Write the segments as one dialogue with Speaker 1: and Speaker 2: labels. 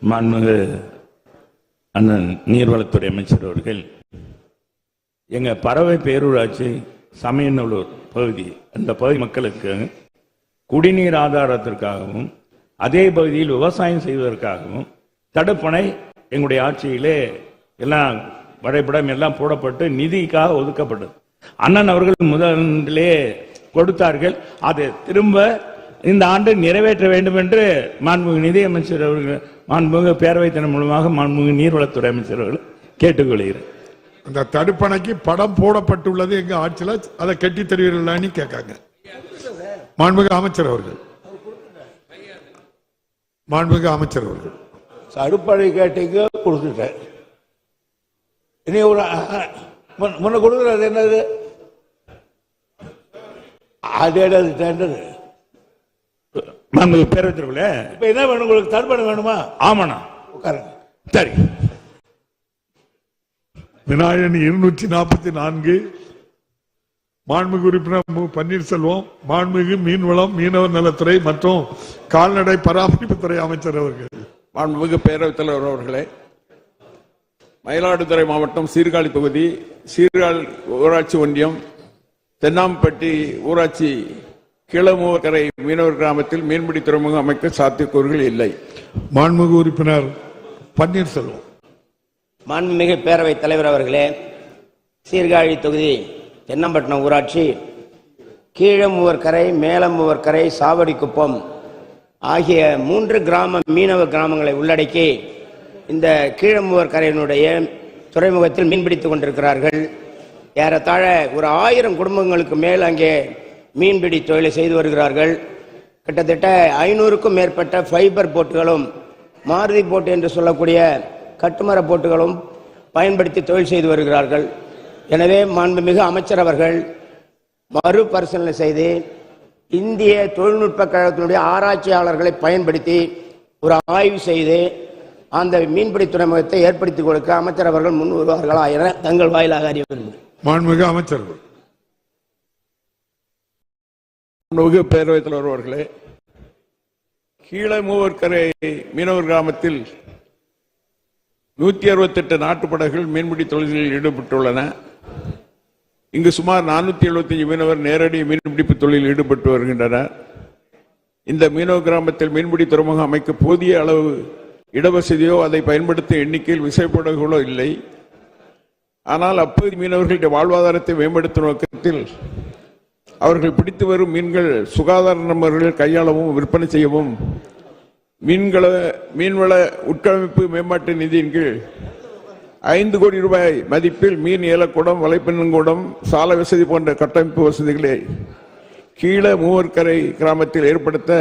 Speaker 1: மாண்புமிகு அண்ணன் நீர்வளத்துறை அமைச்சர் அவர்கள் எங்கள் பறவை பேரூராட்சி சமயநல்லூர் பகுதி, அந்த பகுதி மக்களுக்கு குடிநீர் ஆதாரத்திற்காகவும் அதே பகுதியில் விவசாயம் செய்வதற்காகவும் தடுப்பணை எங்களுடைய ஆட்சியிலே எல்லாம் வரைபடம் எல்லாம் போடப்பட்டு நிதிக்காக ஒதுக்கப்பட்டது. அண்ணன் அவர்கள் முதலிலே கொடுத்தார்கள். அதை திரும்ப இந்த ஆண்டு நிறைவேற்ற வேண்டும் என்று மாண்புமிகு நிதியமைச்சர் அவர்கள், மாண்புமிகு பேரவைத் தலைவர் மூலமாக மாண்புமிகு நீர்வளத்துறை அமைச்சர் அவர்கள் கேட்டுக்கொள்கிறேன்.
Speaker 2: அந்த தடுப்பணைக்கு படம் போடப்பட்டுள்ளது எங்க ஆட்சியில், அதை கட்டி தருவீர்களான்னு கேட்காங்க மாண்புமிகு அமைச்சர் அவர்கள். மாண்புமிகு அமைச்சர் அவர்கள்
Speaker 3: தடுப்பணை கேட்டீங்க, கொடுத்துட்டேன். இனி ஒரு முன்ன கொடுக்குறது என்னது? அதே டெண்டர்.
Speaker 1: பேரவைத்திற்குள்ள
Speaker 3: இப்ப என்ன வேணும் உங்களுக்கு? தடுப்பணை வேணுமா?
Speaker 1: ஆமாண்ணா,
Speaker 3: உட்காருங்க.
Speaker 1: சரி.
Speaker 2: விநாயகன் 244 மாண்புமிகு உறுப்பினர் பன்னீர்செல்வம், மாண்புமிகு மீன்வளம் மீனவர் நலத்துறை மற்றும் கால்நடை பராமரிப்புத்துறை அமைச்சர் அவர்கள்.
Speaker 4: மாண்புமிகு பேரவைத் தலைவர் அவர்களே, மயிலாடுதுறை மாவட்டம் சீர்காழி தொகுதி சீர்காழி ஊராட்சி ஒன்றியம் தென்னாம்பட்டி ஊராட்சி கீழமூவக்கரை மீனவர் கிராமத்தில் மீன்பிடி துறைமுகம் அமைக்க சாத்தியக்கூறுகள் இல்லை.
Speaker 2: மாண்புமிகு உறுப்பினர் பன்னீர்செல்வம்.
Speaker 5: மாண்புமிகு பேரவைத் தலைவர் அவர்களே, சீர்காழி தொகுதி தென்னம்பட்டினம் ஊராட்சி கீழமூவர்கரை, மேலமூவர்கரை, சாவடிக்குப்பம் ஆகிய 3 கிராம மீனவ கிராமங்களை உள்ளடக்கி இந்த கீழமூவர்கரையினுடைய துறைமுகத்தில் மீன்பிடித்துக் கொண்டிருக்கிறார்கள். ஏறத்தாழ ஒரு 1000 குடும்பங்களுக்கு மேல் அங்கே மீன்பிடி தொழிலை செய்து வருகிறார்கள். கிட்டத்தட்ட 500க்கும் மேற்பட்ட ஃபைபர் போட்டுகளும் மாருதி போட்டு என்று சொல்லக்கூடிய கட்டுமர போட்டுகளும் பயன்படுத்தி தொழில் செய்து வருகிறார்கள். எனவே மாண்புமிகு அமைச்சர் அவர்கள் மறுபரிசீலனை செய்து இந்திய தொழில்நுட்ப கழகத்தினுடைய ஆராய்ச்சியாளர்களை பயன்படுத்தி ஒரு ஆய்வு செய்து அந்த மீன்பிடி துறைமுகத்தை ஏற்படுத்திக் கொடுக்க அமைச்சர் அவர்கள் முன் வருவார்களா என தங்கள் வாயிலாக அறிய விரும்புகிறேன்.
Speaker 2: மாண்புமிகு அமைச்சர்.
Speaker 4: மாண்புமிகு பேரவைத் தலைவர் அவர்களே, கீழமூவர்கரை மீனவர் கிராமத்தில் 168 நாட்டுப்படகுகள் மீன்பிடி தொழிலில் ஈடுபட்டுள்ளன. இங்கு சுமார் 475 மீனவர் நேரடி மீன்பிடிப்பு தொழிலில் ஈடுபட்டு வருகின்றனர். இந்த மீனவ கிராமத்தில் மீன்பிடி துறைமுகம் அமைக்க போதிய அளவு இடவசதியோ அதை பயன்படுத்தும் எண்ணிக்கையில் விசைப்படகுகளோ இல்லை. ஆனால் அப்போது மீனவர்களுடைய வாழ்வாதாரத்தை மேம்படுத்தும் நோக்கத்தில் அவர்கள் பிடித்து வரும் மீன்கள் சுகாதார நபர்கள் கையாளவும் விற்பனை செய்யவும் மீன்வள உட்கட்டமைப்பு மேம்பாட்டு நிதியின் கீழ் 5 கோடி ரூபாய் மதிப்பில் மீன் ஏலக்கூடம், வலைப்பின்னங்கூடம், சாலை வசதி போன்ற கட்டமைப்பு வசதிகளை கீழமூவர்கரை கிராமத்தில் ஏற்படுத்த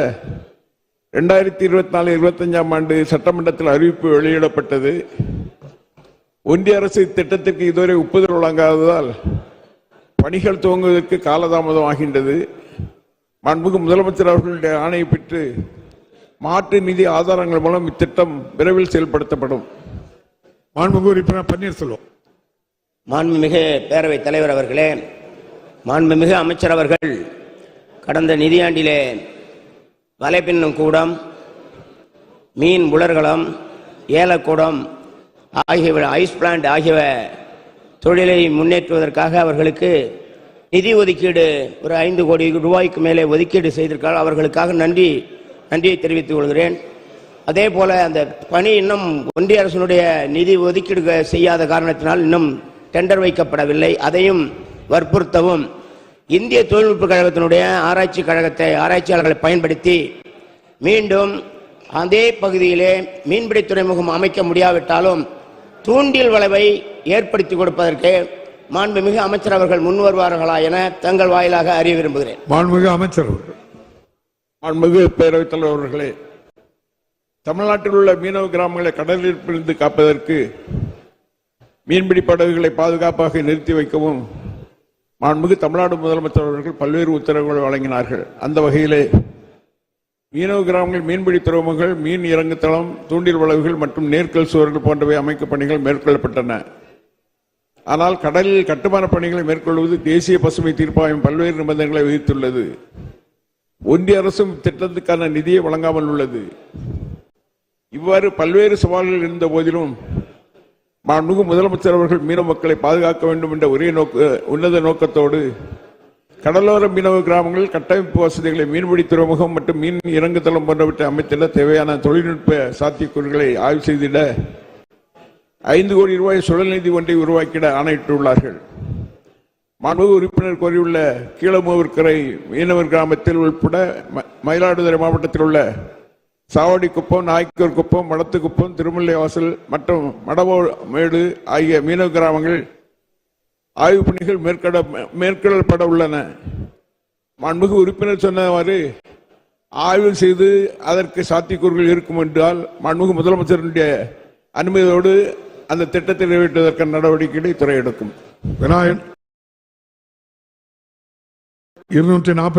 Speaker 4: 2024-25 ஆண்டு சட்டமன்றத்தில் அறிவிப்பு வெளியிடப்பட்டது. ஒன்றிய அரசு திட்டத்திற்கு இதுவரை ஒப்புதல் வழங்காததால் பணிகள் துவங்குவதற்கு காலதாமதம் ஆகின்றது. மாண்புமிகு முதலமைச்சர் அவர்களுடைய ஆணையை பெற்று மாற்று நிதி ஆதாரங்கள் மூலம் இத்திட்டம் விரைவில் செயல்படுத்தப்படும்.
Speaker 2: மாண்புமிகு உறுப்பினர் பன்னீர்செல்வம்.
Speaker 5: மாண்புமிகு பேரவைத் தலைவர் அவர்களே, மாண்புமிகு அமைச்சர் அவர்கள் கடந்த நிதியாண்டிலே வலைப்பின்னும் கூடம், மீன் உலர்களம், ஏலக்கூடம் ஆகியவை, ஐஸ் பிளான்ட் ஆகியவை தொழிலை முன்னேற்றுவதற்காக அவர்களுக்கு நிதி ஒதுக்கீடு ஒரு 5 கோடி ரூபாய்க்கு மேலே ஒதுக்கீடு செய்திருக்கிறார். அவர்களுக்காக நன்றியை தெரிவித்துக் கொள்கிறேன். அதே போல அந்த பணி இன்னும் ஒன்றிய அரசினுடைய நிதி ஒதுக்கீடு செய்யாத காரணத்தினால் இன்னும் டெண்டர் வைக்கப்படவில்லை. அதையும் வற்புறுத்தவும் இந்திய தொழில்நுட்ப கழகத்தினுடைய ஆராய்ச்சியாளர்களை பயன்படுத்தி மீண்டும் அதே பகுதியிலே மீன்பிடி துறைமுகம் அமைக்க முடியாவிட்டாலும் தூண்டில் வளைவை ஏற்படுத்தி கொடுப்பதற்கு மாண்புமிகு அமைச்சர் அவர்கள் முன் வருவார்களா என தங்கள் வாயிலாக அறிய விரும்புகிறேன்.
Speaker 2: மாண்புமிகு அமைச்சர் அவர்கள்.
Speaker 4: மாண்புமிகு பேரவைத் தலைவர் அவர்களே, தமிழ்நாட்டில் உள்ள மீனவ கிராமங்களை கடலில் இருந்து காப்பதற்கு மீன்பிடி படகுகளை பாதுகாப்பாக நிறுத்தி வைக்கவும் மாண்புமிகு தமிழ்நாடு முதலமைச்சர் அவர்கள் பல்வேறு உத்தரவுகளை வழங்கினார்கள். அந்த வகையிலே மீனவ கிராமங்கள் மீன்பிடி துறைமுகங்கள், மீன் இறங்குதளம், தூண்டில் வளைவுகள் மற்றும் நேர்கல் சுவர்கள் போன்றவை அமைக்கும் பணிகள் மேற்கொள்ளப்பட்டன. ஆனால் கடலில் கட்டுமான பணிகளை மேற்கொள்வது தேசிய பசுமை தீர்ப்பாயம் பல்வேறு நிபந்தனைகளை விதித்துள்ளது. ஒன்றிய அரசும் திட்டத்துக்கான நிதியை வழங்காமல் உள்ளது. இவ்வாறு பல்வேறு சவால்கள் இருந்த போதிலும் மாண்புமிகு முதலமைச்சர் அவர்கள் மீனவ மக்களை பாதுகாக்க வேண்டும் என்ற ஒரே உன்னத நோக்கத்தோடு கடலோர மீனவ கிராமங்களில் கட்டமைப்பு வசதிகளை மீன்பிடி துறைமுகம் மற்றும் மீன் இறங்குதளம் போன்றவற்றை அமைத்திட தேவையான தொழில்நுட்ப சாத்தியக்கூறுகளை ஆய்வு செய்திட 5 கோடி ரூபாய் சுழல் நிதி ஒன்றை உருவாக்கிட ஆணையிட்டுள்ளார்கள். மாண்புமிகு உறுப்பினர் கோரியுள்ள கீழமூர்கரை மீனவர் கிராமத்தில் உட்பட மயிலாடுதுறை மாவட்டத்தில் உள்ள சாவடிக்குப்பம், நாய்க்கர் குப்பம், மடத்துக்குப்பம், திருமல்லைவாசல் மற்றும் மடவோமேடு ஆகிய மீனவ கிராமங்கள் ஆய்வுப் பணிகள் மேற்கொள்ளப்பட உள்ளன. மாண்புமிகு உறுப்பினர் சொன்னவாறு ஆய்வு செய்து அதற்கு சாத்தியக்கூறுகள் இருக்கும் என்றால் மாண்புமிகு முதலமைச்சருடைய அனுமதியோடு அந்த திட்டத்தை நிறைவேற்றுவதற்கான நடவடிக்கைகளை துறை எடுக்கும்.
Speaker 2: விநாயகன் 240